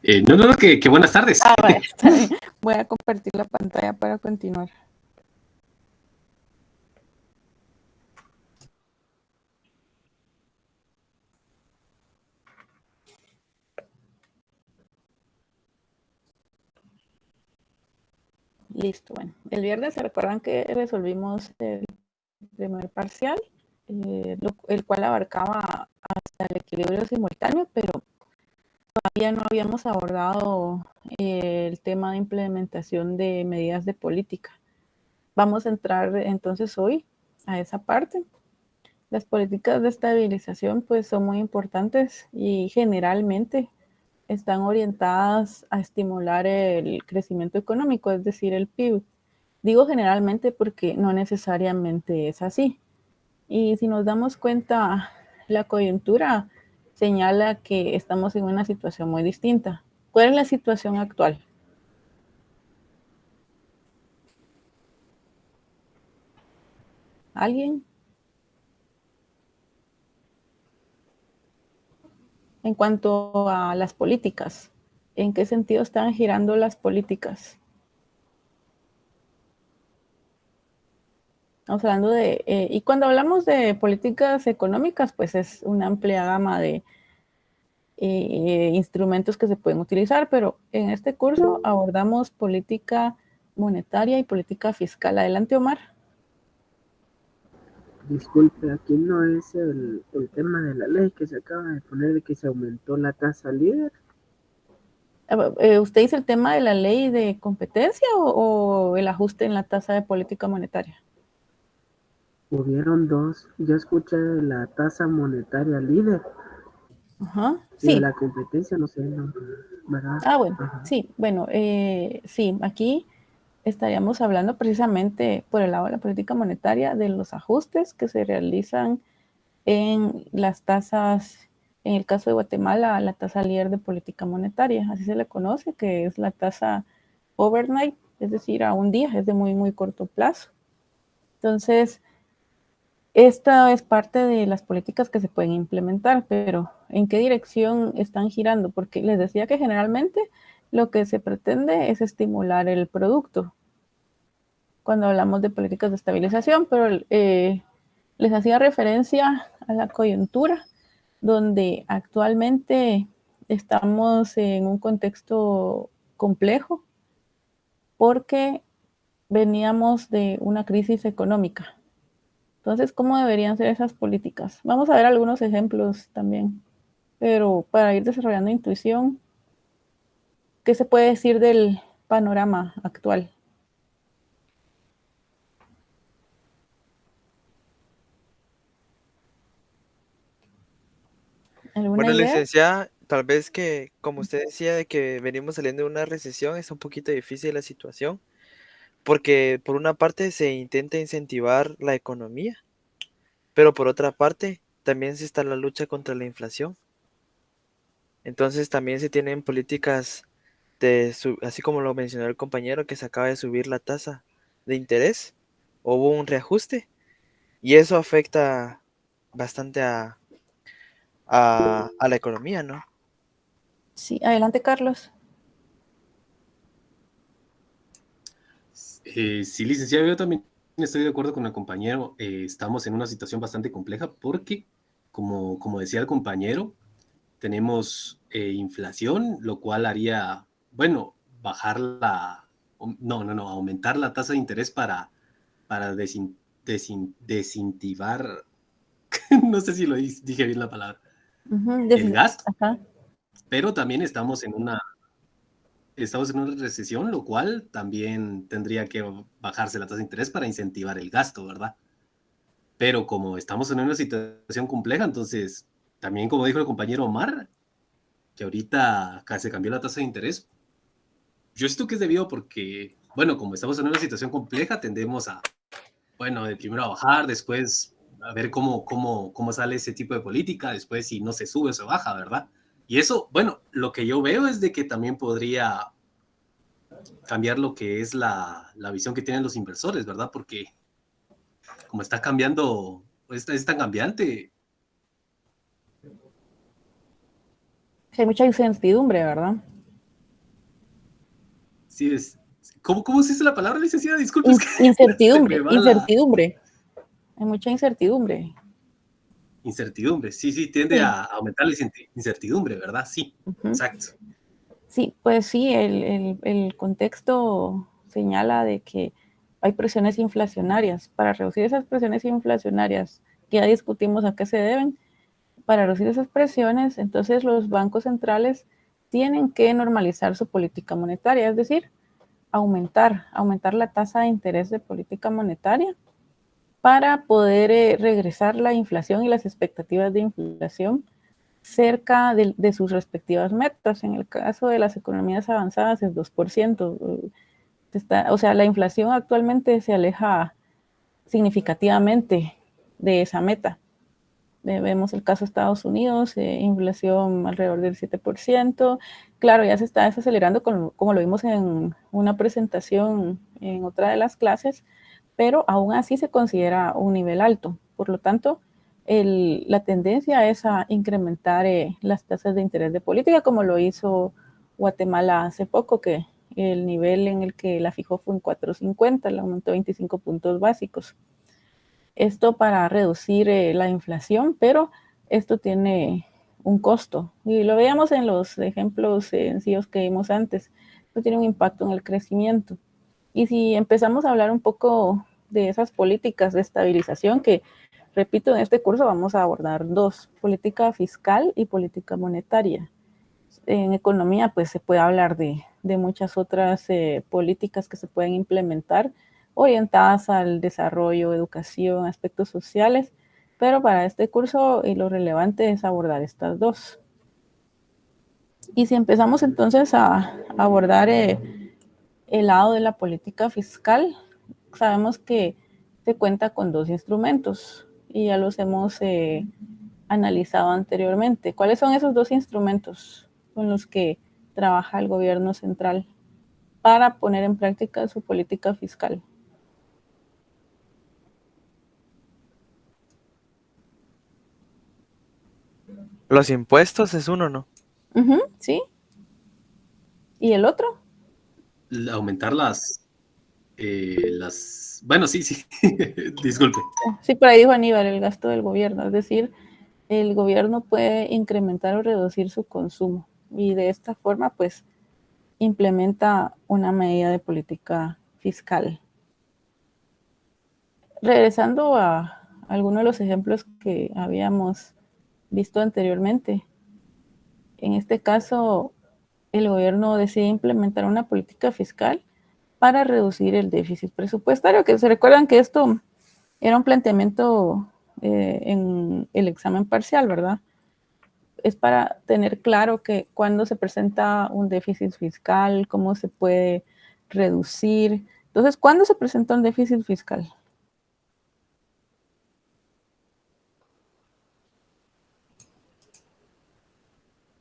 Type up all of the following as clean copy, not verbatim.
No, que buenas tardes. Vaya, está bien. Voy a compartir la pantalla para continuar. Listo, bueno. El viernes se recuerdan que resolvimos el primer parcial, el cual abarcaba hasta el equilibrio simultáneo, pero todavía no habíamos abordado el tema de implementación de medidas de política. Vamos a entrar entonces hoy a esa parte. Las políticas de estabilización pues son muy importantes y generalmente están orientadas a estimular el crecimiento económico, es decir, el PIB. Digo generalmente porque no necesariamente es así. Y si nos damos cuenta, la coyuntura señala que estamos en una situación muy distinta. ¿Cuál es la situación actual? ¿Alguien? En cuanto a las políticas, ¿en qué sentido están girando las políticas? Estamos hablando de, y cuando hablamos de políticas económicas, pues es una amplia gama de instrumentos que se pueden utilizar, pero en este curso abordamos política monetaria y política fiscal. Adelante, Omar. Disculpe, aquí no es el tema de la ley que se acaba de poner de que se aumentó la tasa líder. ¿Usted dice el tema de la ley de competencia o el ajuste en la tasa de política monetaria? Hubieron dos. Yo escuché la tasa monetaria líder. Ajá, Y de sí. la competencia, no sé, no, ¿verdad? Ah, bueno, Ajá. sí, bueno, sí, aquí estaríamos hablando precisamente por el lado de la política monetaria de los ajustes que se realizan en las tasas, en el caso de Guatemala, la tasa líder de política monetaria, así se le conoce, que es la tasa overnight, es decir, a un día, es de muy, muy corto plazo. Entonces, esta es parte de las políticas que se pueden implementar, pero ¿en qué dirección están girando? Porque les decía que generalmente lo que se pretende es estimular el producto cuando hablamos de políticas de estabilización, pero les hacía referencia a la coyuntura, donde actualmente estamos en un contexto complejo porque veníamos de una crisis económica. Entonces, ¿cómo deberían ser esas políticas? Vamos a ver algunos ejemplos también, pero para ir desarrollando intuición, ¿qué se puede decir del panorama actual? ¿Alguna Bueno, idea? licenciada, tal vez que, como usted decía, de que venimos saliendo de una recesión, es un poquito difícil la situación, porque por una parte se intenta incentivar la economía, pero por otra parte también se está la lucha contra la inflación. Entonces también se tienen políticas así como lo mencionó el compañero, que se acaba de subir la tasa de interés, hubo un reajuste y eso afecta bastante a la economía, ¿no? Sí, adelante, Carlos. Sí, licenciado, yo también estoy de acuerdo con el compañero. Estamos en una situación bastante compleja porque, como decía el compañero, tenemos inflación, lo cual haría, bueno, bajar aumentar la tasa de interés para desincentivar, no sé si dije bien la palabra, el gasto, Ajá. pero también estamos en una recesión, lo cual también tendría que bajarse la tasa de interés para incentivar el gasto, ¿verdad? Pero como estamos en una situación compleja, entonces, también como dijo el compañero Omar, que ahorita se cambió la tasa de interés, yo siento que es debido porque, bueno, como estamos en una situación compleja, tendemos bueno, de primero a bajar, después a ver cómo sale ese tipo de política, después si no se sube o se baja, ¿verdad? Y eso, bueno, lo que yo veo es de que también podría cambiar lo que es la visión que tienen los inversores, ¿verdad? Porque como está cambiando, es tan cambiante. Hay mucha incertidumbre, ¿verdad? Sí, ¿cómo se dice la palabra, licenciada? Disculpe, es que Incertidumbre, se me va incertidumbre. Hay mucha incertidumbre. incertidumbre. Sí, tiende Sí. a aumentar la incertidumbre, ¿verdad? Sí, exacto. Sí, pues sí, el contexto señala de que hay presiones inflacionarias. Para reducir esas presiones inflacionarias, que ya discutimos a qué se deben, para reducir esas presiones, entonces los bancos centrales tienen que normalizar su política monetaria, es decir, aumentar la tasa de interés de política monetaria para poder regresar la inflación y las expectativas de inflación cerca de sus respectivas metas. En el caso de las economías avanzadas es 2%. O sea, la inflación actualmente se aleja significativamente de esa meta. Vemos el caso de Estados Unidos, inflación alrededor del 7%. Claro, ya se está desacelerando como lo vimos en una presentación en otra de las clases, pero aún así se considera un nivel alto. Por lo tanto, la tendencia es a incrementar las tasas de interés de política, como lo hizo Guatemala hace poco, que el nivel en el que la fijó fue en 4.50, le aumentó 25 puntos básicos. Esto para reducir la inflación, pero esto tiene un costo. Y lo veíamos en los ejemplos sencillos que vimos antes. Esto tiene un impacto en el crecimiento. Y si empezamos a hablar un poco de esas políticas de estabilización, que repito, en este curso vamos a abordar dos, política fiscal y política monetaria. En economía, pues se puede hablar de muchas otras políticas que se pueden implementar orientadas al desarrollo, educación, aspectos sociales, pero para este curso lo relevante es abordar estas dos. Y si empezamos entonces a abordar el lado de la política fiscal, sabemos que se cuenta con dos instrumentos y ya los hemos analizado anteriormente. ¿Cuáles son esos dos instrumentos con los que trabaja el gobierno central para poner en práctica su política fiscal? Los impuestos es uno, ¿no? Sí. ¿Y el otro? Aumentar bueno, sí, disculpe. Sí, por ahí dijo Aníbal, el gasto del gobierno, es decir, el gobierno puede incrementar o reducir su consumo y de esta forma, pues, implementa una medida de política fiscal. Regresando a algunos de los ejemplos que habíamos visto anteriormente, en este caso, el gobierno decide implementar una política fiscal para reducir el déficit presupuestario, que se recuerdan que esto era un planteamiento en el examen parcial, ¿verdad? Es para tener claro que cuando se presenta un déficit fiscal, cómo se puede reducir. Entonces, ¿cuándo se presenta un déficit fiscal?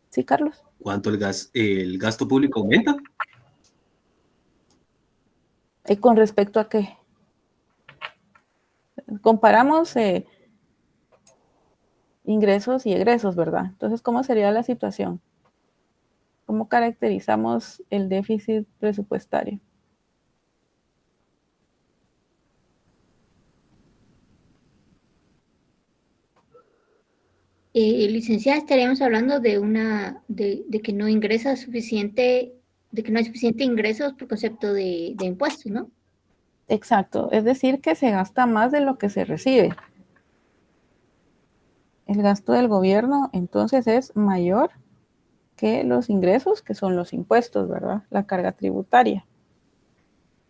¿Sí, Carlos? ¿Cuánto el gasto público aumenta? ¿Con respecto a qué? Comparamos ingresos y egresos, ¿verdad? Entonces, ¿cómo sería la situación? ¿Cómo caracterizamos el déficit presupuestario? Licenciada, estaríamos hablando de que no ingresa suficiente, de que no hay suficiente ingresos por concepto de impuestos, ¿no? Exacto, es decir, que se gasta más de lo que se recibe. El gasto del gobierno entonces es mayor que los ingresos, que son los impuestos, ¿verdad? La carga tributaria.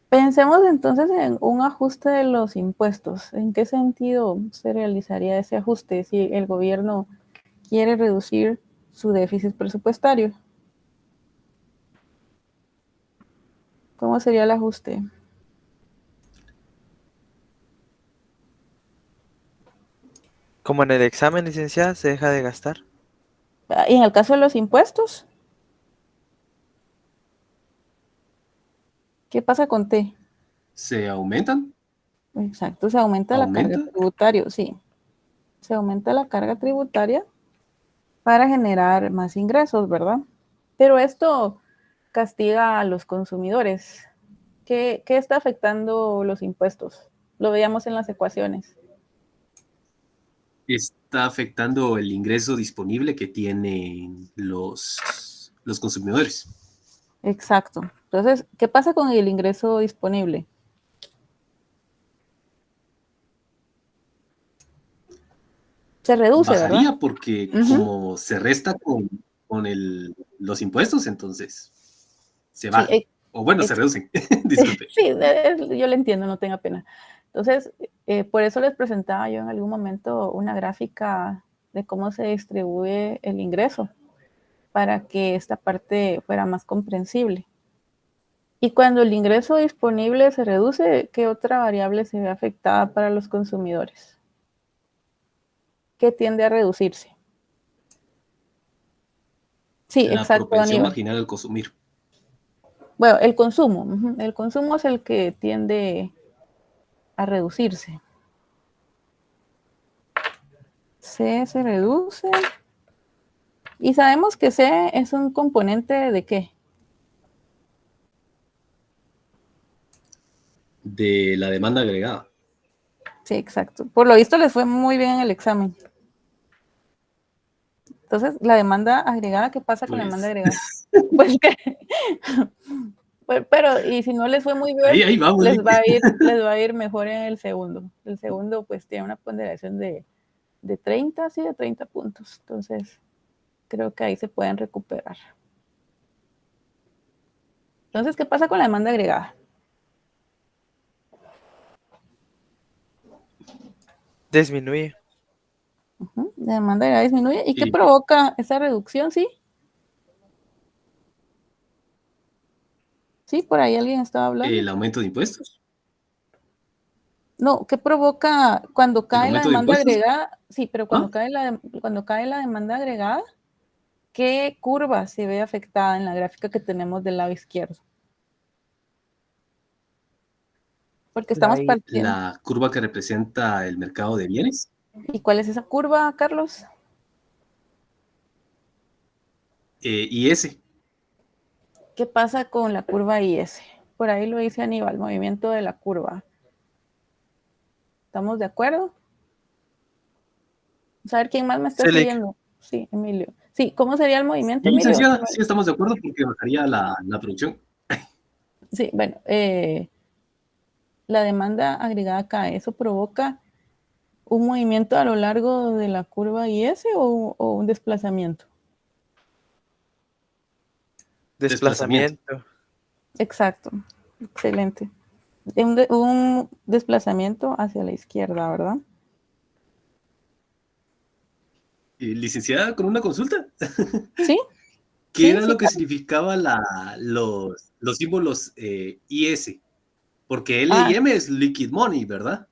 Pensemos entonces en un ajuste de los impuestos. ¿En qué sentido se realizaría ese ajuste si el gobierno quiere reducir su déficit presupuestario? ¿Cómo sería el ajuste? Como en el examen, licenciada, se deja de gastar. Y en el caso de los impuestos, ¿qué pasa con T? ¿Se aumentan? Exacto, se aumenta la carga ¿Aumenta? tributaria, sí. Se aumenta la carga tributaria para generar más ingresos, ¿verdad? Pero esto castiga a los consumidores. ¿Qué está afectando los impuestos? Lo veíamos en las ecuaciones. Está afectando el ingreso disponible que tienen los consumidores. Exacto. Entonces, ¿qué pasa con el ingreso disponible? Se reduce, Bajaría ¿verdad? porque Ujú. como se resta con los impuestos, entonces se Sí, bajan. O bueno, se reducen. Disculpe. sí, yo le entiendo, no tenga pena. Entonces, por eso les presentaba yo en algún momento una gráfica de cómo se distribuye el ingreso para que esta parte fuera más comprensible. Y cuando el ingreso disponible se reduce, ¿qué otra variable se ve afectada para los consumidores? ¿Qué tiende a reducirse? Sí, La exacto, propensión Aníbal. marginal al consumir. Bueno, el consumo. El consumo es el que tiende a reducirse. C se reduce. Y sabemos que C es un componente de ¿qué? De la demanda agregada. Sí, exacto. Por lo visto les fue muy bien en el examen. Entonces, la demanda agregada, ¿qué pasa con la demanda agregada? Pues que, pero, y si no les fue muy bien, Ahí vamos. les va a ir mejor en el segundo. El segundo, pues, tiene una ponderación de 30, sí, de 30 puntos. Entonces, creo que ahí se pueden recuperar. Entonces, ¿qué pasa con la demanda agregada? Disminuye. La demanda agregada disminuye. ¿Y qué Y provoca esa reducción? Sí. Sí, por ahí alguien estaba hablando. el aumento de impuestos. No, ¿qué provoca cuando El cae la aumento de demanda impuestos. agregada? Sí, pero cuando ¿Ah? cae la demanda agregada, ¿qué curva se ve afectada en la gráfica que tenemos del lado izquierdo? Porque estamos partiendo. La curva que representa el mercado de bienes. ¿Y cuál es esa curva, Carlos? IS. ¿Qué pasa con la curva IS? Por ahí lo dice Aníbal, movimiento de la curva. ¿Estamos de acuerdo? Vamos a ver quién más me está Selec. siguiendo. Sí, Emilio. Sí, ¿cómo sería el movimiento, Y Emilio? licenciada, sí estamos de acuerdo porque bajaría la producción. Sí, bueno, la demanda agregada cae. ¿Eso provoca un movimiento a lo largo de la curva IS o un desplazamiento? Desplazamiento. Exacto, excelente. Un desplazamiento hacia la izquierda, ¿verdad? Licenciada, con una consulta. Sí, ¿Qué sí, era sí. lo que significaba los símbolos IS? Porque Ah, LIM es Liquid Money, ¿verdad?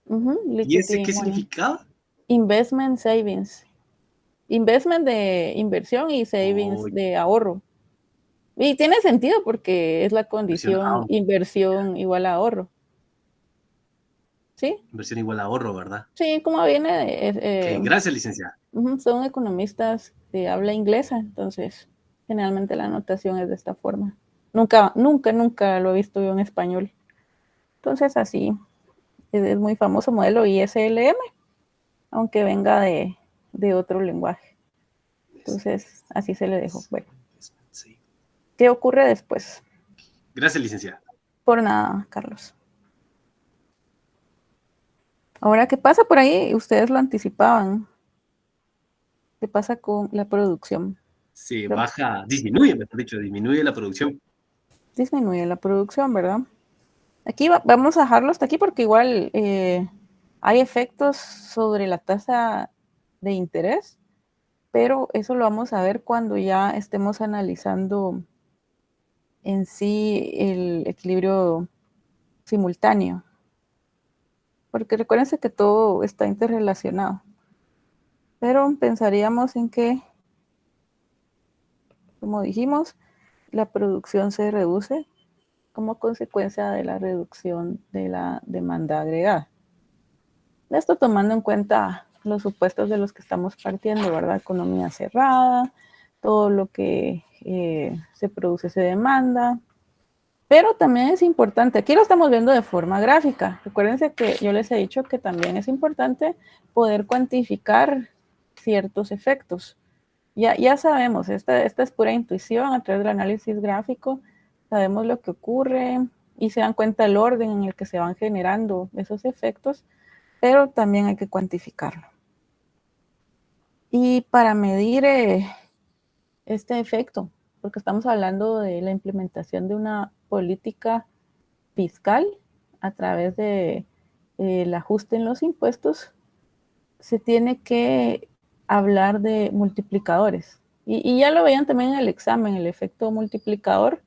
¿Y ese qué liquidity money. significaba? Investment savings. Investment de inversión y savings Oh, de ahorro. Y tiene sentido porque es la inversión, condición inversión igual a ahorro. ¿Sí? inversión igual a ahorro, ¿verdad? Sí, como viene Ok, gracias, licenciada. son economistas de habla inglesa, entonces generalmente la anotación es de esta forma. Nunca lo he visto yo en español. Entonces así es muy famoso modelo ISLM, aunque venga de otro lenguaje. Entonces así se le dejó. Bueno, Sí. ¿qué ocurre después? Gracias, licenciada. Por nada, Carlos. Ahora, ¿qué pasa por ahí? Ustedes lo anticipaban. ¿Qué pasa con la producción? Se baja, disminuye, mejor dicho, disminuye la producción. Disminuye la producción, ¿verdad? Aquí vamos a dejarlo hasta aquí porque igual hay efectos sobre la tasa de interés, pero eso lo vamos a ver cuando ya estemos analizando en sí el equilibrio simultáneo. Porque recuérdense que todo está interrelacionado. Pero pensaríamos en que, como dijimos, la producción se reduce como consecuencia de la reducción de la demanda agregada. Esto tomando en cuenta los supuestos de los que estamos partiendo, ¿verdad? Economía cerrada, todo lo que se produce se demanda, pero también es importante, aquí lo estamos viendo de forma gráfica. Recuérdense que yo les he dicho que también es importante poder cuantificar ciertos efectos. Ya sabemos, esta es pura intuición a través del análisis gráfico, sabemos lo que ocurre y se dan cuenta el orden en el que se van generando esos efectos, pero también hay que cuantificarlo. Y para medir este efecto, porque estamos hablando de la implementación de una política fiscal a través de el ajuste en los impuestos, se tiene que hablar de multiplicadores. Y ya lo veían también en el examen, el efecto multiplicador.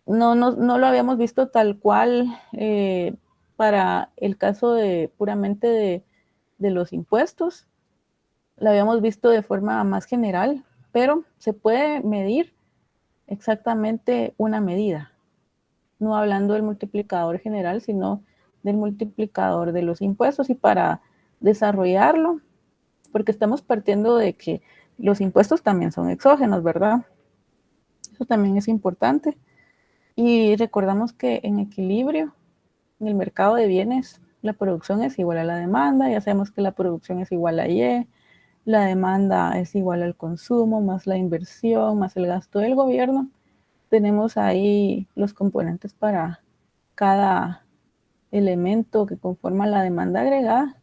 No lo habíamos visto tal cual para el caso de puramente de los impuestos. Lo habíamos visto de forma más general, pero se puede medir exactamente una medida, no hablando del multiplicador general, sino del multiplicador de los impuestos. Y para desarrollarlo, porque estamos partiendo de que los impuestos también son exógenos, ¿verdad? Eso también es importante. Y recordamos que en equilibrio, en el mercado de bienes, la producción es igual a la demanda. Ya sabemos que la producción es igual a Y, la demanda es igual al consumo, más la inversión, más el gasto del gobierno. Tenemos ahí los componentes para cada elemento que conforma la demanda agregada.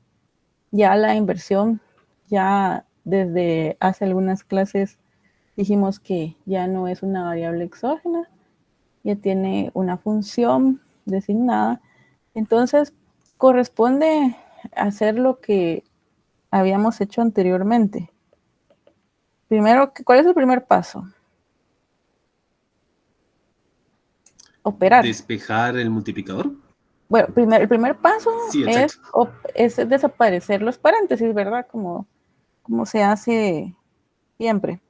Ya la inversión, ya desde hace algunas clases dijimos que ya no es una variable exógena, ya tiene una función designada. Entonces, corresponde hacer lo que habíamos hecho anteriormente. Primero, ¿cuál es el primer paso? Operar. Despejar el multiplicador. Bueno, el primer paso Sí, exacto. es desaparecer los paréntesis, ¿verdad? Como se hace siempre.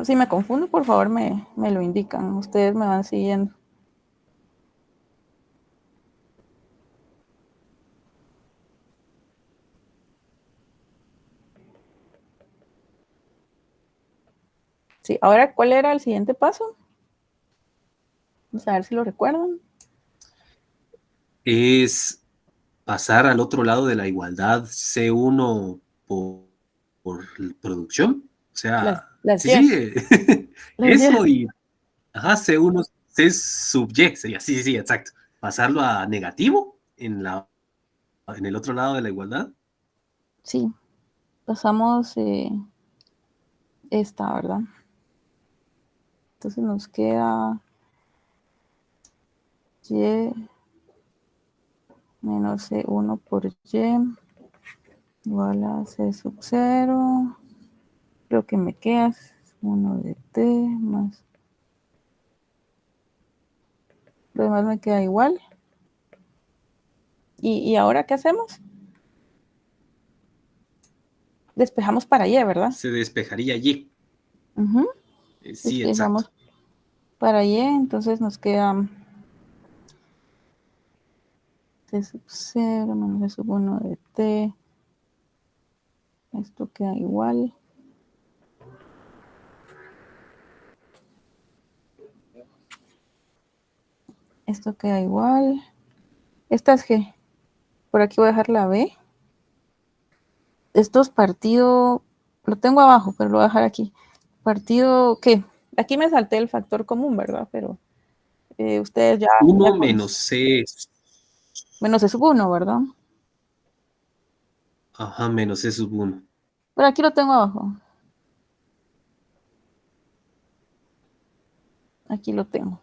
Si me confundo, por favor, me lo indican. Ustedes me van siguiendo. Sí, ahora, ¿cuál era el siguiente paso? Vamos a ver si lo recuerdan. Es pasar al otro lado de la igualdad C1 por producción. O sea, Las sí, yes. sí, Las eso yes. y C1, C sub Y, sería, sí, exacto. Pasarlo a negativo en el otro lado de la igualdad. Sí, pasamos esta, ¿verdad? Entonces nos queda Y menos C1 por Y igual a C sub 0. Lo que me queda es 1 de T más. Lo demás me queda igual. ¿Y ahora qué hacemos? Despejamos para Y, ¿verdad? Se despejaría Y. Uh-huh. Sí, Despejamos exacto. para Y, entonces nos queda C sub 0 menos C sub 1 de T. Esto queda igual. Esto queda igual. Esta es G. Por aquí voy a dejar la B. Estos partido, lo tengo abajo, pero lo voy a dejar aquí. Partido, ¿qué? Aquí me salté el factor común, ¿verdad? Pero ustedes ya 1 menos C. Menos C sub 1, ¿verdad? Ajá, menos C sub 1. Pero aquí lo tengo abajo. Aquí lo tengo.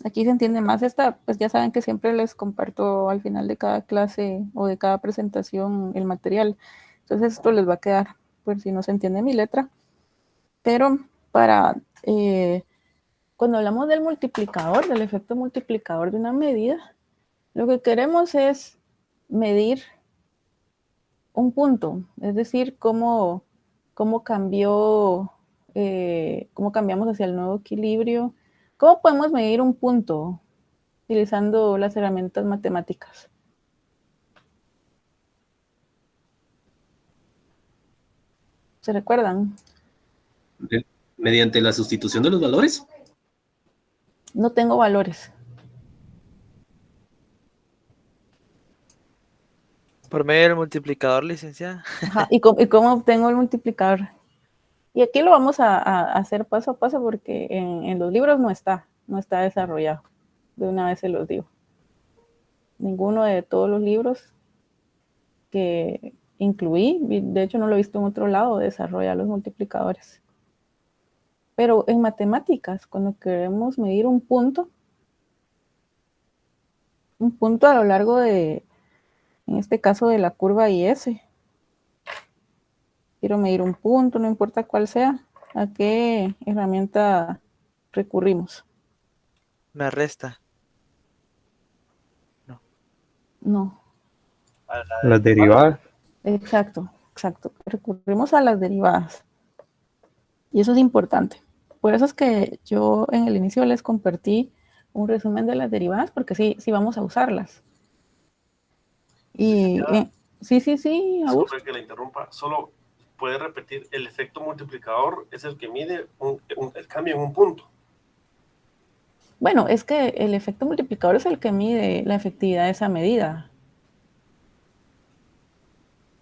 Aquí se entiende más esta, pues ya saben que siempre les comparto al final de cada clase o de cada presentación el material. Entonces esto les va a quedar por si no se entiende mi letra. Pero para, cuando hablamos del multiplicador, del efecto multiplicador de una medida, lo que queremos es medir un punto, es decir, cómo cambió, cómo cambiamos hacia el nuevo equilibrio. ¿Cómo podemos medir un punto utilizando las herramientas matemáticas? ¿Se recuerdan? Mediante la sustitución de los valores. No tengo valores. Por medio del multiplicador, licenciada. Ajá. ¿Y cómo obtengo el multiplicador? Y aquí lo vamos a hacer paso a paso porque en los libros no está desarrollado. De una vez se los digo. Ninguno de todos los libros que incluí, de hecho no lo he visto en otro lado, desarrolla los multiplicadores. Pero en matemáticas, cuando queremos medir un punto a lo largo de, en este caso de la curva IS, quiero medir un punto, no importa cuál sea, ¿a qué herramienta recurrimos? Me resta. No. Las derivadas. Exacto. Recurrimos a las derivadas. Y eso es importante. Por eso es que yo en el inicio les compartí un resumen de las derivadas, porque sí vamos a usarlas. Y sí, Augusto. Disculpe que la interrumpa, solo puede repetir, el efecto multiplicador es el que mide el cambio en un punto. Bueno, es que el efecto multiplicador es el que mide la efectividad de esa medida.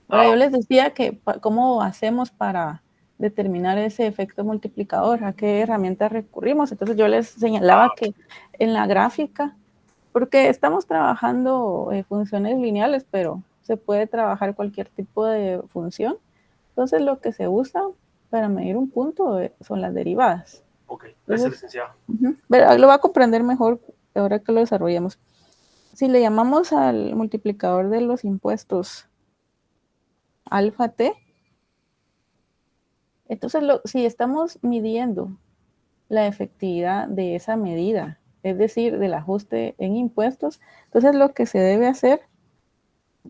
Ahora yo les decía que cómo hacemos para determinar ese efecto multiplicador, a qué herramientas recurrimos. Entonces yo les señalaba que en la gráfica, porque estamos trabajando funciones lineales, pero se puede trabajar cualquier tipo de función. Entonces lo que se usa para medir un punto son las derivadas. Ok, gracias, licenciado. Pero lo va a comprender mejor ahora que lo desarrollemos. Si le llamamos al multiplicador de los impuestos alfa t, entonces si estamos midiendo la efectividad de esa medida, es decir, del ajuste en impuestos, entonces lo que se debe hacer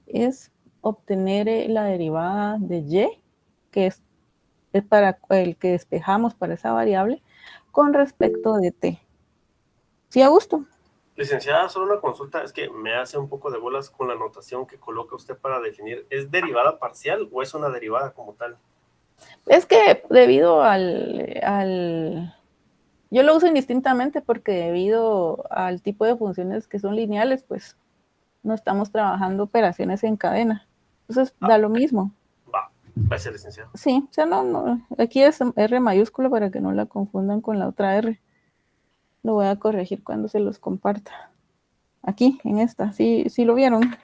es obtener la derivada de y, que es para el que despejamos para esa variable, con respecto de t. ¿Sí, Augusto? Licenciada, solo una consulta, es que me hace un poco de bolas con la notación que coloca usted para definir, ¿es derivada parcial o es una derivada como tal? Es que debido yo lo uso indistintamente porque debido al tipo de funciones que son lineales, pues no estamos trabajando operaciones en cadena. Entonces da lo mismo. Va, gracias, licenciado. Sí, o sea, no, aquí es R mayúsculo para que no la confundan con la otra R. Lo voy a corregir cuando se los comparta. Aquí, en esta, sí lo vieron.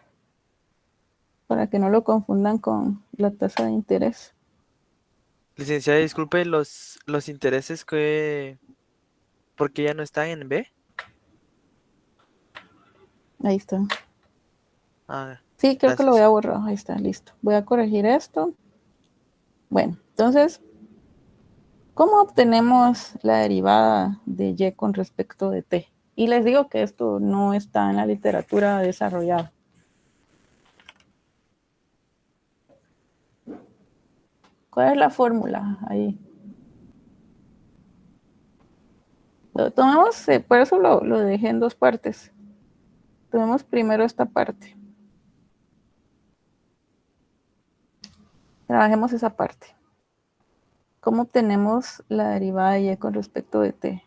Para que no lo confundan con la tasa de interés. Licenciada, disculpe, los intereses que... ¿Por qué ya no están en B? Ahí está. Sí, creo que lo voy a borrar. Ahí está, listo. Voy a corregir esto. Bueno, entonces, ¿cómo obtenemos la derivada de y con respecto de t? Y les digo que esto no está en la literatura desarrollada. ¿Cuál es la fórmula ahí? Tomemos, por eso lo dejé en dos partes. Tomemos primero esta parte. Trabajemos esa parte. ¿Cómo obtenemos la derivada de y con respecto de t?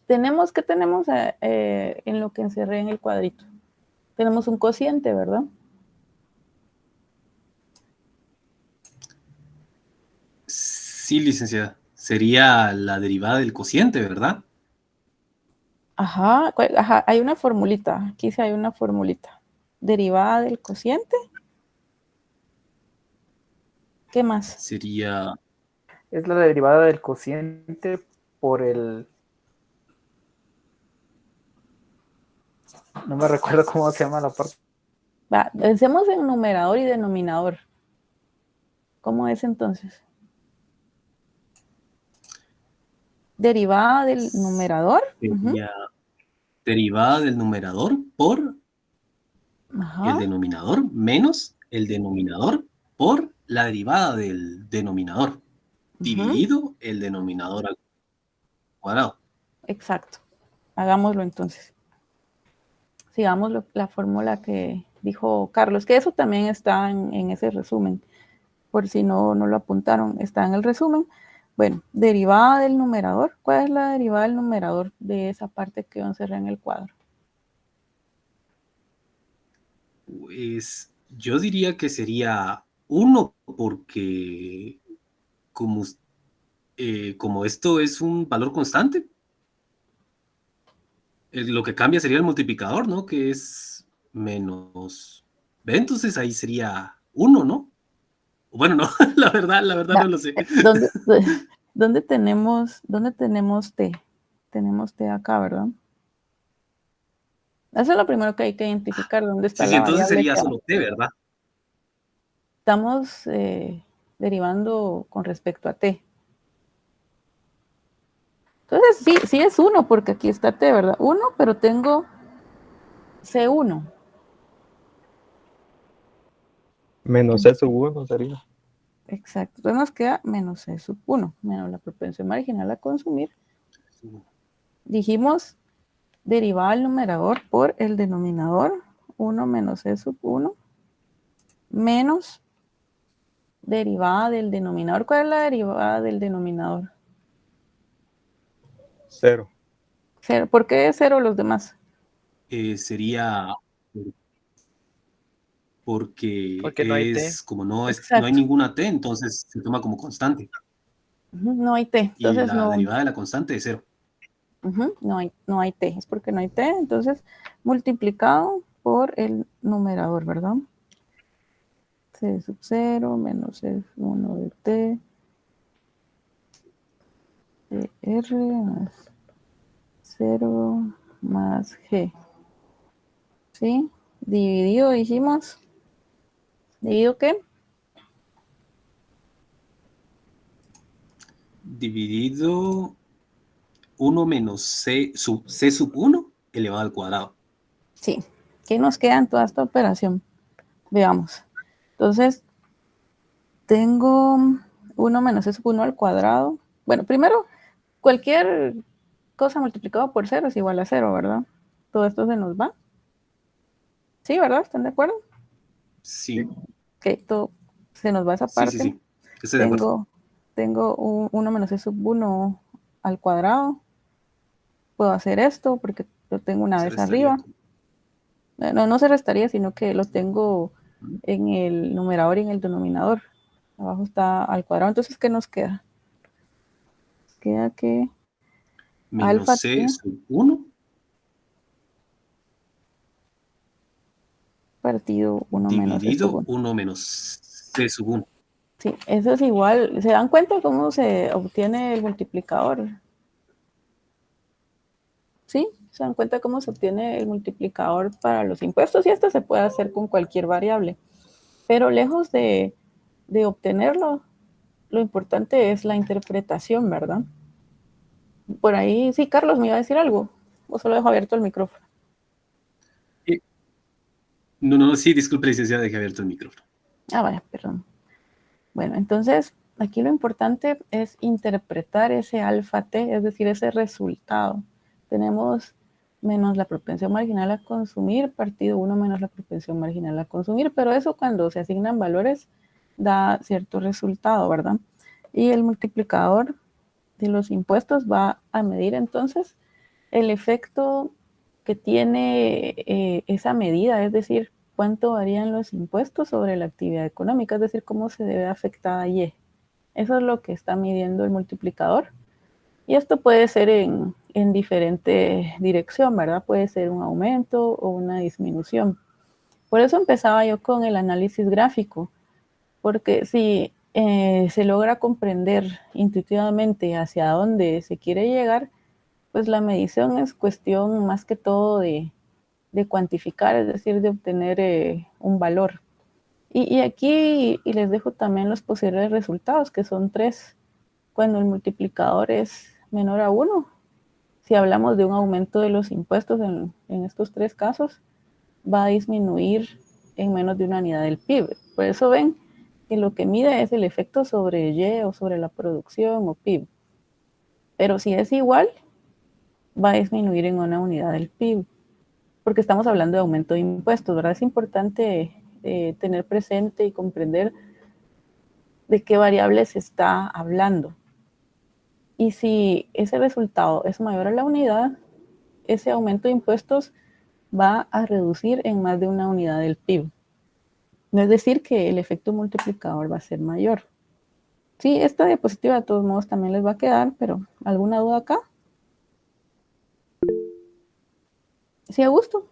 ¿Qué tenemos en lo que encerré en el cuadrito? Tenemos un cociente, ¿verdad? Sí, licenciada. Sería la derivada del cociente, ¿verdad? Ajá, hay una formulita. Aquí sí hay una formulita. Derivada del cociente. ¿Qué más? Sería... Es la derivada del cociente por el... No me recuerdo cómo se llama la parte. Pensemos en numerador y denominador. ¿Cómo es entonces? Derivada del numerador. Sería derivada del numerador por el denominador menos el denominador por la derivada del denominador dividido el denominador al cuadrado. Exacto. hagámoslo entonces. Sigamos la fórmula que dijo Carlos, que eso también está en ese resumen, por si no lo apuntaron, está en el resumen. Bueno, derivada del numerador. ¿Cuál es la derivada del numerador de esa parte que yo encerré en el cuadro? Pues yo diría que sería 1 porque como esto es un valor constante, lo que cambia sería el multiplicador, ¿no? Que es menos B, entonces ahí sería 1, ¿no? Bueno, no, la verdad no lo sé. ¿Dónde tenemos T? Tenemos T acá, ¿verdad? Eso es lo primero que hay que identificar, dónde está Sí, la entonces variable sería que solo T, ¿verdad? estamos derivando con respecto a T. Entonces sí es 1, porque aquí está T, ¿verdad? 1, pero tengo C1. Menos C sub 1 sería. Exacto. Entonces nos queda menos C sub 1, menos la propensión marginal a consumir. Dijimos derivada del numerador por el denominador, 1 menos C sub 1, menos derivada del denominador. ¿Cuál es la derivada del denominador? 0. 0. ¿Por qué 0 los demás? Sería porque no hay T. es como no hay Exacto. ninguna T, entonces se toma como constante. No hay T. Y Entonces la derivada de la constante es 0. no hay T. Es porque no hay T. Entonces, multiplicado por el numerador, ¿verdad? C sub 0 menos C1 de T de R más 0 más G. ¿Sí? Dividido, dijimos. ¿Dividido qué? Dividido 1 menos C sub 1 elevado al cuadrado. Sí. ¿Qué nos queda en toda esta operación? Veamos. Entonces, tengo 1 menos C sub 1 al cuadrado. Bueno, primero, cualquier cosa multiplicado por 0 es igual a 0, ¿verdad? Todo esto se nos va. ¿Sí, verdad? ¿Están de acuerdo? Sí. Ok, todo se nos va esa parte. Sí. Estoy de acuerdo. Tengo 1 menos C sub 1 al cuadrado. Puedo hacer esto porque lo tengo una vez arriba. No se restaría, sino que lo tengo en el numerador y en el denominador. Abajo está al cuadrado. Entonces, ¿qué nos queda? Queda que Menos alfa C T sub 1 partido 1 menos C sub dividido 1. 1 menos C sub 1. Sí, eso es igual. ¿Se dan cuenta cómo se obtiene el multiplicador? ¿Sí? ¿Se dan cuenta cómo se obtiene el multiplicador para los impuestos? Y esto se puede hacer con cualquier variable. Pero lejos de obtenerlo, lo importante es la interpretación, ¿verdad? Por ahí, sí, Carlos, ¿me iba a decir algo? ¿O solo dejo abierto el micrófono? No, sí, disculpe, licenciada, dejé abierto el micrófono. Vaya, perdón. Bueno, entonces, aquí lo importante es interpretar ese alfa t, es decir, ese resultado. Tenemos menos la propensión marginal a consumir, partido 1 menos la propensión marginal a consumir, pero eso cuando se asignan valores da cierto resultado, ¿verdad? Y el multiplicador de los impuestos va a medir entonces el efecto que tiene esa medida, es decir, cuánto varían los impuestos sobre la actividad económica, es decir, cómo se debe afectar a Y. Eso es lo que está midiendo el multiplicador. Y esto puede ser en diferente dirección, ¿verdad? Puede ser un aumento o una disminución. Por eso empezaba yo con el análisis gráfico, porque si se logra comprender intuitivamente hacia dónde se quiere llegar, pues la medición es cuestión más que todo de cuantificar, es decir, de obtener un valor. Y aquí les dejo también los posibles resultados, que son 3, cuando el multiplicador es menor a 1. Si hablamos de un aumento de los impuestos en estos 3 casos, va a disminuir en menos de una unidad del PIB. Por eso ven que lo que mide es el efecto sobre Y o sobre la producción o PIB. Pero si es igual, va a disminuir en una unidad del PIB, porque estamos hablando de aumento de impuestos, ¿verdad? Es importante tener presente y comprender de qué variables se está hablando. Y si ese resultado es mayor a la unidad, ese aumento de impuestos va a reducir en más de una unidad del PIB. No es decir que el efecto multiplicador va a ser mayor. Sí, esta diapositiva de todos modos también les va a quedar, pero ¿alguna duda acá? Sí, Augusto.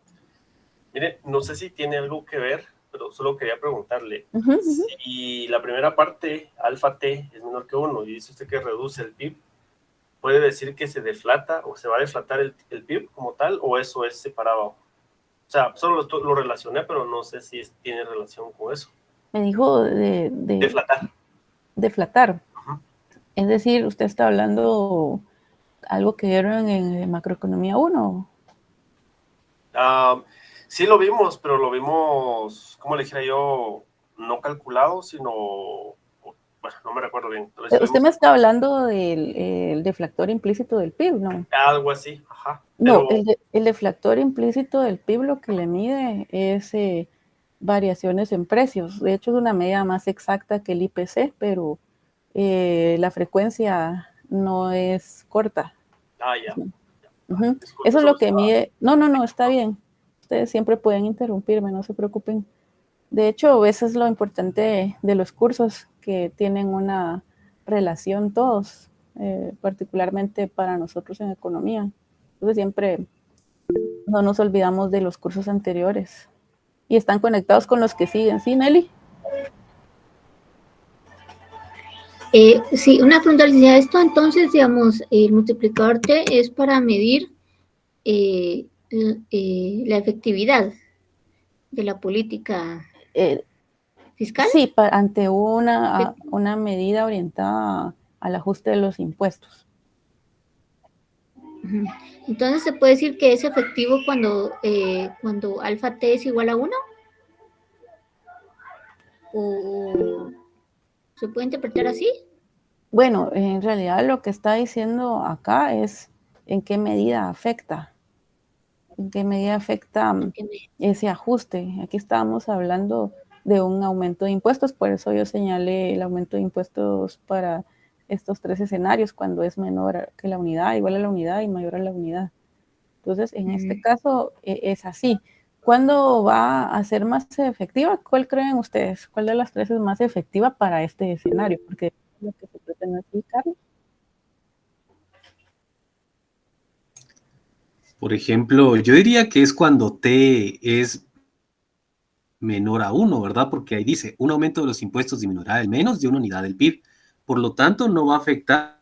Mire, no sé si tiene algo que ver, pero solo quería preguntarle. Ujú. Si la primera parte, alfa T, es menor que 1 y dice usted que reduce el PIB, ¿puede decir que se deflata o se va a deflatar el PIB como tal o eso es separado? O sea, solo lo relacioné, pero no sé si tiene relación con eso. Me dijo Deflatar. deflatar. Ujú. Es decir, usted está hablando algo que vieron en macroeconomía 1. Sí lo vimos, pero lo vimos, ¿cómo le dijera yo? No calculado, sino, bueno, no me recuerdo bien. Usted me está hablando del deflactor implícito del PIB, ¿no? Algo así, ajá. No, Pero, el deflactor implícito del PIB lo que le mide es variaciones en precios. De hecho, es una medida más exacta que el IPC, pero la frecuencia no es corta. ya. Ujú. Disculpe, Eso es solo lo que estaba- mide. No, está bien. Ustedes siempre pueden interrumpirme, no se preocupen. De hecho, eso es lo importante de los cursos, que tienen una relación todos, particularmente para nosotros en economía. Entonces siempre no nos olvidamos de los cursos anteriores y están conectados con los que siguen. ¿Sí, Nelly? Sí, una pregunta, licenciada. Esto entonces, digamos, el multiplicador T es para medir la efectividad de la política fiscal. Sí, ante una medida orientada al ajuste de los impuestos. Ujú. Entonces, ¿se puede decir que es efectivo cuando alfa T es igual a 1? ¿O se puede interpretar así? Bueno, en realidad lo que está diciendo acá es en qué medida afecta. ¿En qué medida afecta ese ajuste? Aquí estábamos hablando de un aumento de impuestos, por eso yo señalé el aumento de impuestos para estos 3 escenarios, cuando es menor que la unidad, igual a la unidad y mayor a la unidad. Entonces, en este caso es así. ¿Cuándo va a ser más efectiva? ¿Cuál creen ustedes? ¿Cuál de las 3 es más efectiva para este escenario? Porque es lo que se pretende explicar. Por ejemplo, yo diría que es cuando T es menor a 1, ¿verdad? Porque ahí dice, un aumento de los impuestos disminuirá el menos de una unidad del PIB. Por lo tanto, no va a afectar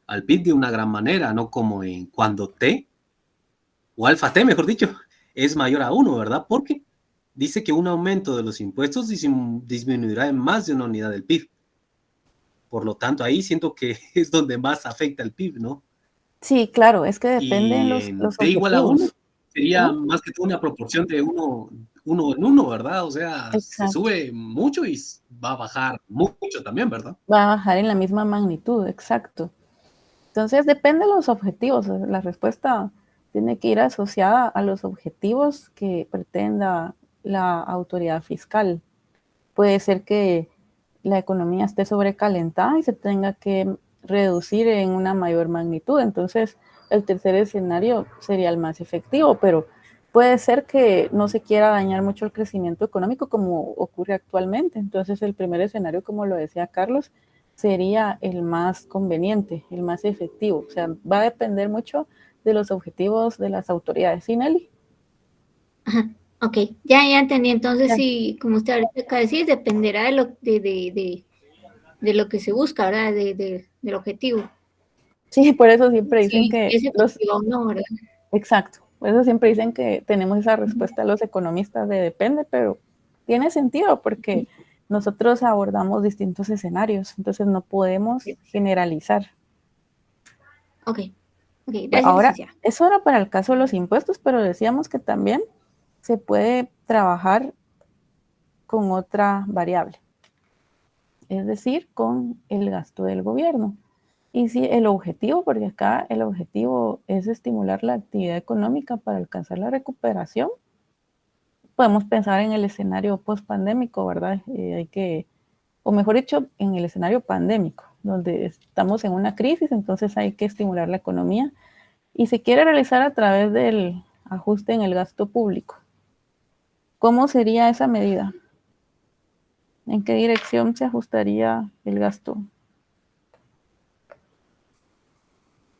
al PIB de una gran manera, no como en cuando T, o alfa T, mejor dicho, es mayor a 1, ¿verdad? Porque dice que un aumento de los impuestos disminuirá en más de una unidad del PIB. Por lo tanto, ahí siento que es donde más afecta el PIB, ¿no? Sí, claro, es que dependen Y los en T igual a 1 objetivos. sería ¿No? más que todo una proporción de uno en uno, ¿verdad? O sea, se Exacto. sube mucho y va a bajar mucho también, ¿verdad? Va a bajar en la misma magnitud, exacto. Entonces, depende de los objetivos. La respuesta tiene que ir asociada a los objetivos que pretenda la autoridad fiscal. Puede ser que la economía esté sobrecalentada y se tenga que reducir en una mayor magnitud. Entonces, el tercer escenario sería el más efectivo, pero puede ser que no se quiera dañar mucho el crecimiento económico como ocurre actualmente. Entonces, el primer escenario, como lo decía Carlos, sería el más conveniente, el más efectivo. O sea, va a depender mucho de los objetivos de las autoridades. ¿Sí, Nelly? Ajá. Ok, ya entendí. Entonces, Ya. sí, como usted ahorita acaba de decir, dependerá de lo que se busca, ¿verdad? Del objetivo. Sí, por eso siempre dicen Sí, que es efectivo o no, ¿verdad? Exacto. Por eso siempre dicen que tenemos esa respuesta a los economistas de depende, pero tiene sentido porque nosotros abordamos distintos escenarios, entonces no podemos generalizar. Ok, Bueno, gracias, ahora, licenciada. eso era para el caso de los impuestos, pero decíamos que también se puede trabajar con otra variable, es decir, con el gasto del gobierno. Y sí, el objetivo, porque acá el objetivo es estimular la actividad económica para alcanzar la recuperación. Podemos pensar en el escenario post-pandémico, ¿verdad? O mejor dicho, en el escenario pandémico, donde estamos en una crisis, entonces hay que estimular la economía y se quiere realizar a través del ajuste en el gasto público. ¿Cómo sería esa medida? ¿En qué dirección se ajustaría el gasto?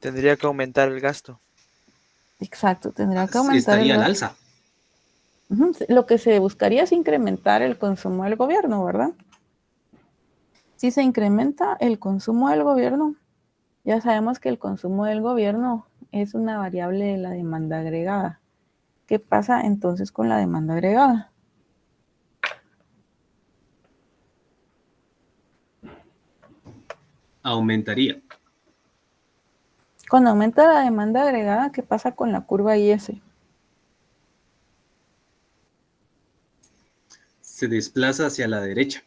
Tendría que aumentar el gasto. Exacto, tendría que aumentar Estaría el al gasto. alza. Lo que se buscaría es incrementar el consumo del gobierno, ¿verdad? Si se incrementa el consumo del gobierno, ya sabemos que el consumo del gobierno es una variable de la demanda agregada. ¿Qué pasa entonces con la demanda agregada? Aumentaría. Cuando aumenta la demanda agregada, ¿qué pasa con la curva IS? Se desplaza hacia la derecha.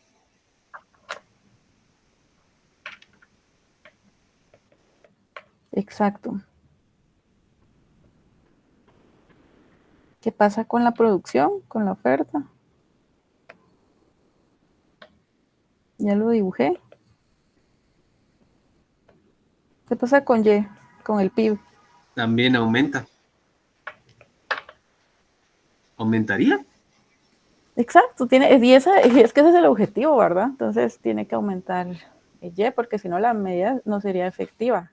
Exacto. ¿Qué pasa con la producción, con la oferta? Ya lo dibujé. ¿Qué pasa con Y, con el PIB? También aumenta. ¿Aumentaría? Exacto, y es que ese es el objetivo, ¿verdad? Entonces tiene que aumentar el Y, porque si no la medida no sería efectiva.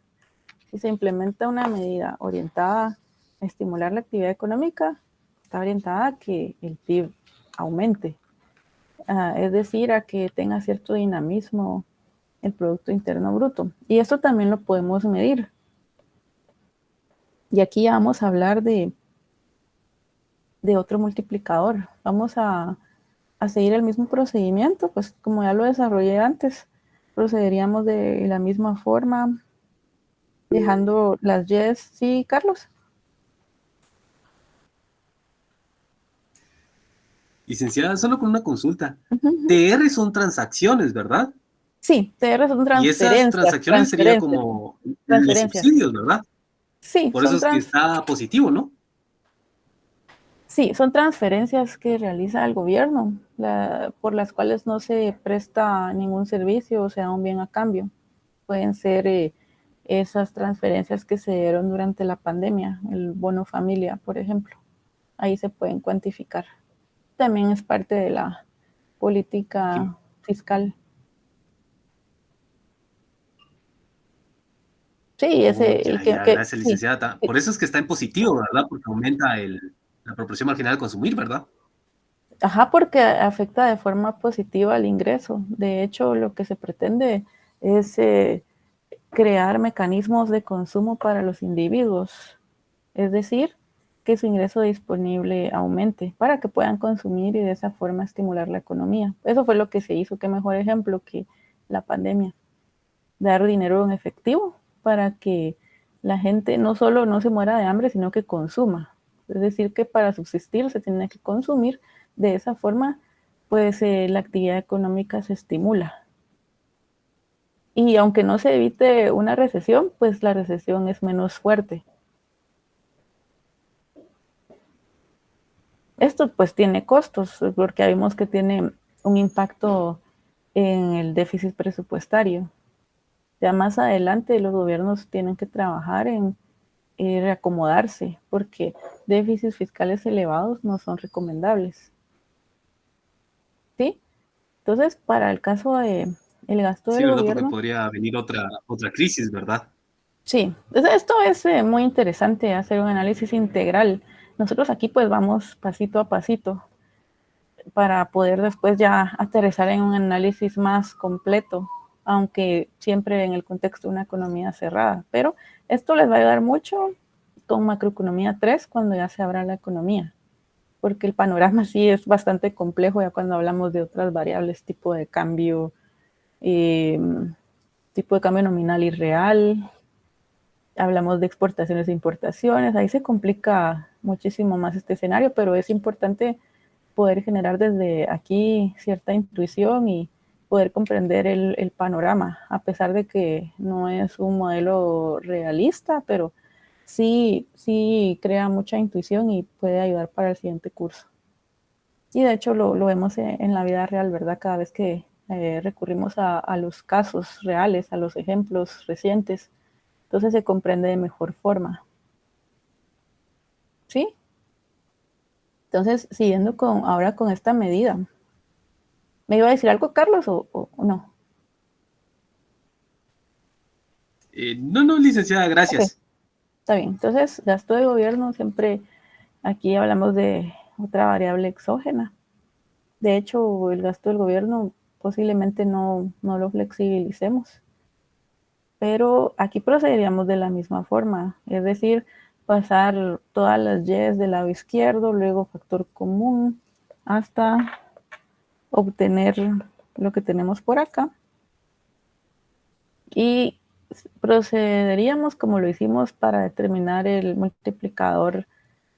Si se implementa una medida orientada a estimular la actividad económica, está orientada a que el PIB aumente, es decir, a que tenga cierto dinamismo el Producto Interno Bruto. Y esto también lo podemos medir. Y aquí ya vamos a hablar de otro multiplicador. Vamos a seguir el mismo procedimiento, pues como ya lo desarrollé antes, procederíamos de la misma forma, dejando las Y's. ¿Sí, Carlos? Licenciada, solo con una consulta. Uh-huh. TR son transacciones, ¿verdad? Sí, TR son Y esas transferencias. transacciones sería como los subsidios, ¿verdad? Sí, Por eso es que está positivo, ¿no? Sí, son transferencias que realiza el gobierno, por las cuales no se presta ningún servicio o sea un bien a cambio. Pueden ser esas transferencias que se dieron durante la pandemia, el bono familia, por ejemplo. Ahí se pueden cuantificar. También es parte de la política fiscal. Sí, Gracias, licenciada. Por eso es que está en positivo, ¿verdad? Porque aumenta la proporción marginal al consumir, ¿verdad? Ajá, porque afecta de forma positiva al ingreso. De hecho, lo que se pretende es crear mecanismos de consumo para los individuos, es decir, que su ingreso disponible aumente para que puedan consumir y de esa forma estimular la economía. Eso fue lo que se hizo. Qué mejor ejemplo que la pandemia. Dar dinero en efectivo para que la gente no solo no se muera de hambre, sino que consuma. Es decir, que para subsistir se tiene que consumir. De esa forma, pues la actividad económica se estimula. Y aunque no se evite una recesión, pues la recesión es menos fuerte. Esto pues tiene costos, porque vimos que tiene un impacto en el déficit presupuestario. Ya más adelante los gobiernos tienen que trabajar en reacomodarse, porque déficits fiscales elevados no son recomendables. ¿Sí? Entonces, para el caso de el gasto del ¿verdad? gobierno... Porque podría venir otra crisis, ¿verdad? Sí, esto es muy interesante, hacer un análisis integral. Nosotros aquí pues vamos pasito a pasito para poder después ya aterrizar en un análisis más completo, aunque siempre en el contexto de una economía cerrada. Pero esto les va a ayudar mucho con macroeconomía 3 cuando ya se abra la economía, porque el panorama sí es bastante complejo ya cuando hablamos de otras variables, tipo de cambio nominal y real. Hablamos de exportaciones e importaciones, ahí se complica muchísimo más este escenario, pero es importante poder generar desde aquí cierta intuición y poder comprender el panorama, a pesar de que no es un modelo realista, pero sí crea mucha intuición y puede ayudar para el siguiente curso. Y de hecho lo vemos en la vida real, ¿verdad? Cada vez que recurrimos a los casos reales, a los ejemplos recientes, entonces se comprende de mejor forma. ¿Sí? Entonces, siguiendo ahora con esta medida. ¿Me iba a decir algo, Carlos, o no? No, licenciada, gracias. Okay. Está bien. Entonces, gasto de gobierno, siempre aquí hablamos de otra variable exógena. De hecho, el gasto del gobierno posiblemente no lo flexibilicemos. Pero aquí procederíamos de la misma forma, es decir, pasar todas las Y's del lado izquierdo, luego factor común, hasta obtener lo que tenemos por acá. Y procederíamos como lo hicimos para determinar el multiplicador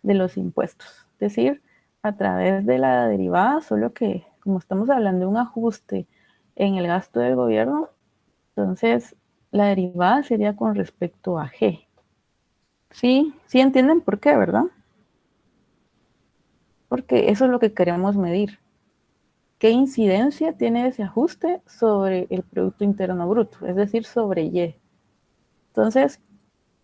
de los impuestos. Es decir, a través de la derivada, solo que como estamos hablando de un ajuste en el gasto del gobierno, entonces la derivada sería con respecto a G. Sí entienden por qué, ¿verdad? Porque eso es lo que queremos medir. ¿Qué incidencia tiene ese ajuste sobre el Producto Interno Bruto? Es decir, sobre Y. Entonces,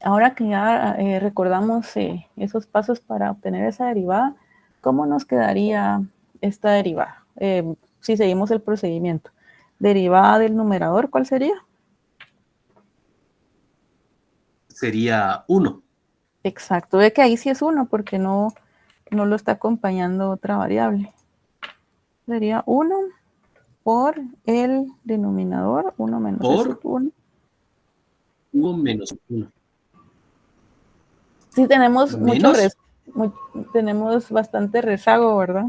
ahora que ya recordamos esos pasos para obtener esa derivada, ¿cómo nos quedaría esta derivada? Si seguimos el procedimiento. Derivada del numerador, ¿cuál sería? Sería 1. Exacto, ve que ahí sí es 1 porque no lo está acompañando otra variable. Sería 1 por el denominador, 1 menos por 1. 1 menos 1. Sí, tenemos menos. tenemos bastante rezago, ¿verdad?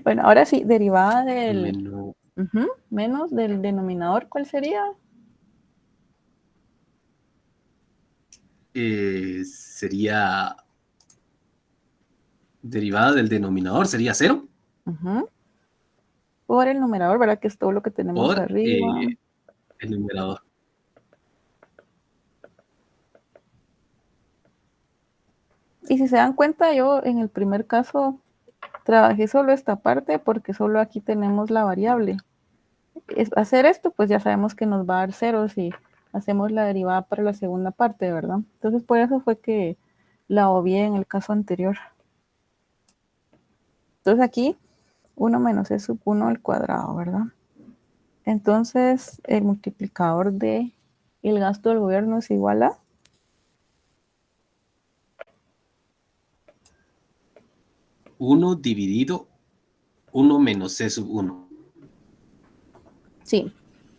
Bueno, ahora sí, derivada del menos del denominador, ¿cuál sería? Sería derivada del denominador, sería 0. Por el numerador, ¿verdad? Que es todo lo que tenemos Por arriba. el numerador. Y si se dan cuenta, yo en el primer caso trabajé solo esta parte porque solo aquí tenemos la variable. Hacer esto, pues ya sabemos que nos va a dar 0 si hacemos la derivada para la segunda parte, ¿verdad? Entonces por eso fue que la obvié en el caso anterior. Entonces aquí 1 menos e sub 1 al cuadrado, ¿verdad? Entonces el multiplicador de el gasto del gobierno es igual a 1 dividido 1 menos c sub 1. Sí,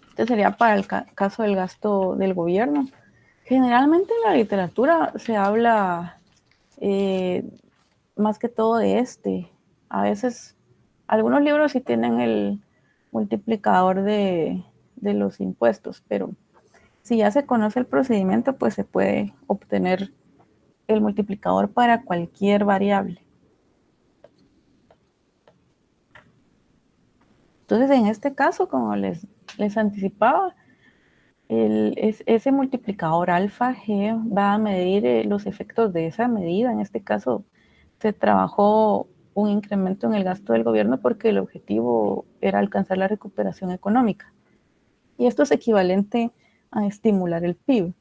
este sería para el caso del gasto del gobierno. Generalmente en la literatura se habla más que todo de este. A veces, algunos libros sí tienen el multiplicador de los impuestos, pero si ya se conoce el procedimiento, pues se puede obtener el multiplicador para cualquier variable. Entonces, en este caso, como les anticipaba, ese multiplicador alfa G va a medir los efectos de esa medida. En este caso, se trabajó un incremento en el gasto del gobierno porque el objetivo era alcanzar la recuperación económica. Y esto es equivalente a estimular el PIB.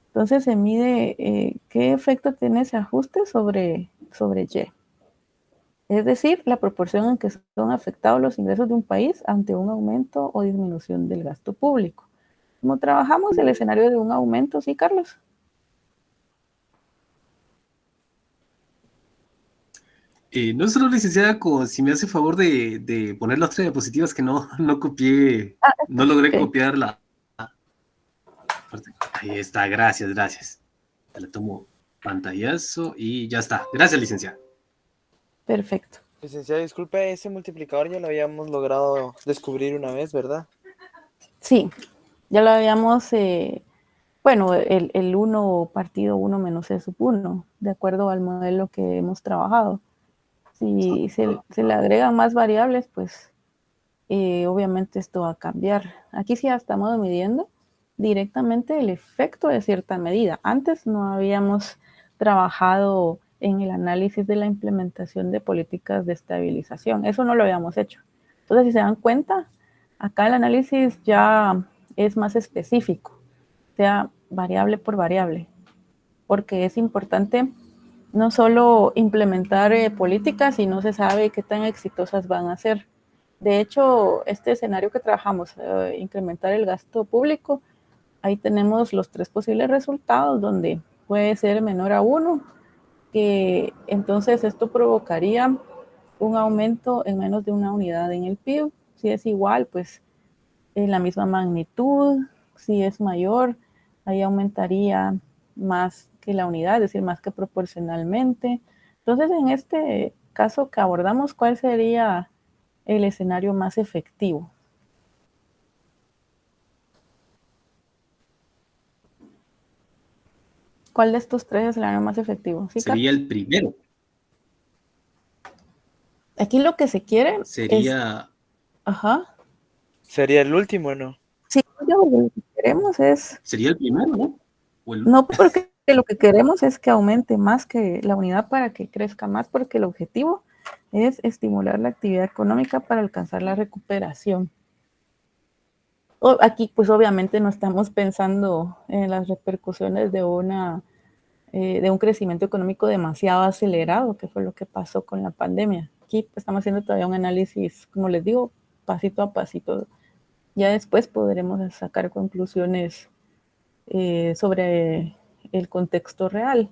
Entonces se mide qué efecto tiene ese ajuste sobre Y. Es decir, la proporción en que son afectados los ingresos de un país ante un aumento o disminución del gasto público. ¿Cómo trabajamos el escenario de un aumento? ¿Sí, Carlos? No solo, licenciada, si me hace favor de poner las 3 diapositivas que no copié, no logré copiar la parte. Ahí está, gracias. Le tomo pantallazo y ya está. Gracias, licenciada. Perfecto. Licenciada, disculpe, ese multiplicador ya lo habíamos logrado descubrir una vez, ¿verdad? Sí, ya lo habíamos, bueno, el 1 partido 1 menos e sub 1, de acuerdo al modelo que hemos trabajado. Si se le agregan más variables, pues obviamente esto va a cambiar. Aquí sí ya estamos midiendo directamente el efecto de cierta medida. Antes no habíamos trabajado en el análisis de la implementación de políticas de estabilización. Eso no lo habíamos hecho. Entonces, si se dan cuenta, acá el análisis ya es más específico, sea variable por variable, porque es importante no solo implementar políticas, si no se sabe qué tan exitosas van a ser. De hecho, este escenario que trabajamos, incrementar el gasto público, ahí tenemos los 3 posibles resultados, donde puede ser menor a 1, que entonces esto provocaría un aumento en menos de una unidad en el PIB. Si es igual, pues en la misma magnitud. Si es mayor, ahí aumentaría más que la unidad, es decir, más que proporcionalmente. Entonces, en este caso que abordamos, ¿cuál sería el escenario más efectivo? ¿Cuál de estos 3 es el escenario más efectivo? ¿Sí, Sería Carlos? el primero. Aquí lo que se quiere es... Sería, Ajá. Sería el último, ¿no? Sí, lo que queremos es... sería el primero, ¿no? No, porque lo que queremos es que aumente más que la unidad para que crezca más, porque el objetivo es estimular la actividad económica para alcanzar la recuperación. Aquí, pues obviamente no estamos pensando en las repercusiones de un crecimiento económico demasiado acelerado, que fue lo que pasó con la pandemia. Aquí pues, estamos haciendo todavía un análisis, como les digo, pasito a pasito. Ya después podremos sacar conclusiones sobre el contexto real.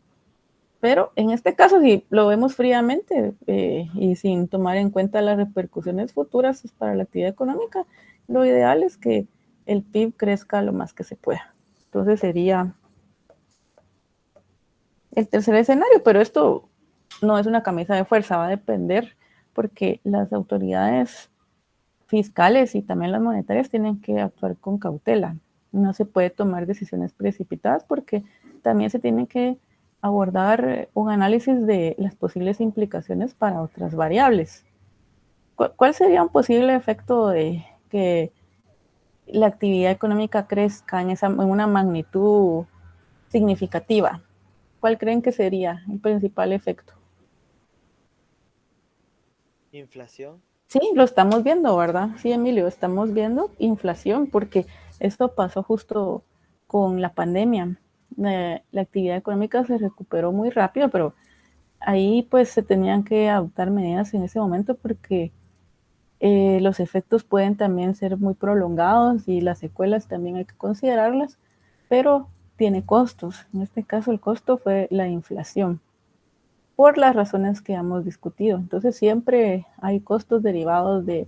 Pero en este caso, si lo vemos fríamente y sin tomar en cuenta las repercusiones futuras para la actividad económica, lo ideal es que el PIB crezca lo más que se pueda. Entonces sería el tercer escenario, pero esto no es una camisa de fuerza, va a depender porque las autoridades fiscales y también las monetarias tienen que actuar con cautela. No se puede tomar decisiones precipitadas porque también se tiene que abordar un análisis de las posibles implicaciones para otras variables. ¿Cuál sería un posible efecto de que la actividad económica crezca en una magnitud significativa? ¿Cuál creen que sería el principal efecto? Inflación. Sí, lo estamos viendo, ¿verdad? Sí, Emilio, estamos viendo inflación porque esto pasó justo con la pandemia. La actividad económica se recuperó muy rápido, pero ahí pues se tenían que adoptar medidas en ese momento porque los efectos pueden también ser muy prolongados y las secuelas también hay que considerarlas, pero tiene costos. En este caso el costo fue la inflación, por las razones que hemos discutido. Entonces siempre hay costos derivados de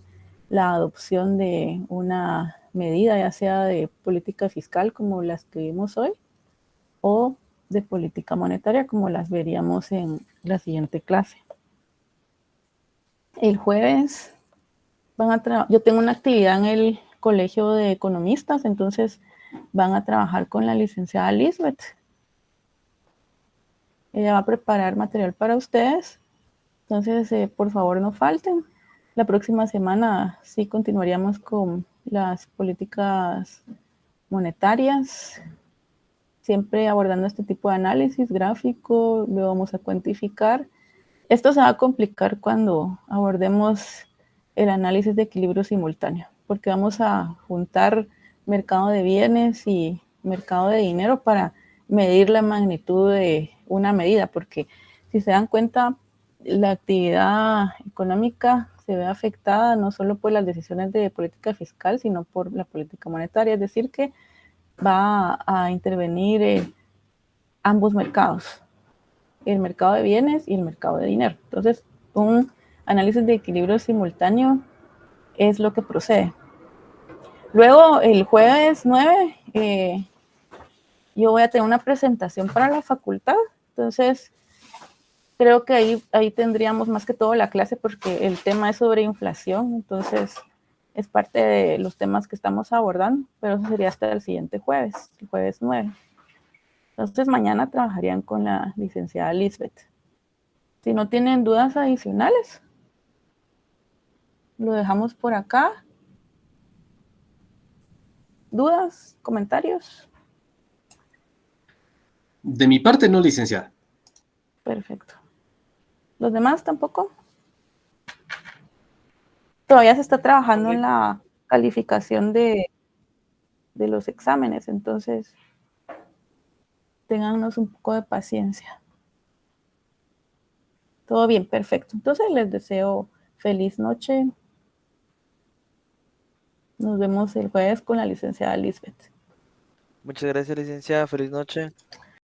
la adopción de una medida, ya sea de política fiscal como las que vimos hoy, o de política monetaria como las veríamos en la siguiente clase. El jueves yo tengo una actividad en el Colegio de Economistas, entonces van a trabajar con la licenciada Lisbeth. Ella va a preparar material para ustedes, entonces por favor no falten. La próxima semana sí continuaríamos con las políticas monetarias, siempre abordando este tipo de análisis gráfico, luego vamos a cuantificar. Esto se va a complicar cuando abordemos el análisis de equilibrio simultáneo, porque vamos a juntar mercado de bienes y mercado de dinero para medir la magnitud de una medida, porque si se dan cuenta, la actividad económica se ve afectada no solo por las decisiones de política fiscal, sino por la política monetaria, es decir, que va a intervenir ambos mercados, el mercado de bienes y el mercado de dinero. Entonces, un análisis de equilibrio simultáneo es lo que procede. Luego, el jueves 9, yo voy a tener una presentación para la facultad, entonces creo que ahí tendríamos más que todo la clase porque el tema es sobre inflación, entonces es parte de los temas que estamos abordando, pero eso sería hasta el siguiente jueves, el jueves 9. Entonces mañana trabajarían con la licenciada Lisbeth. Si no tienen dudas adicionales, lo dejamos por acá. ¿Dudas? ¿Comentarios? De mi parte, no, licenciada. Perfecto. ¿Los demás tampoco? Todavía se está trabajando en la calificación de los exámenes, entonces téngannos un poco de paciencia. Todo bien, perfecto. Entonces les deseo feliz noche. Nos vemos el jueves con la licenciada Lisbeth. Muchas gracias, licenciada. Feliz noche.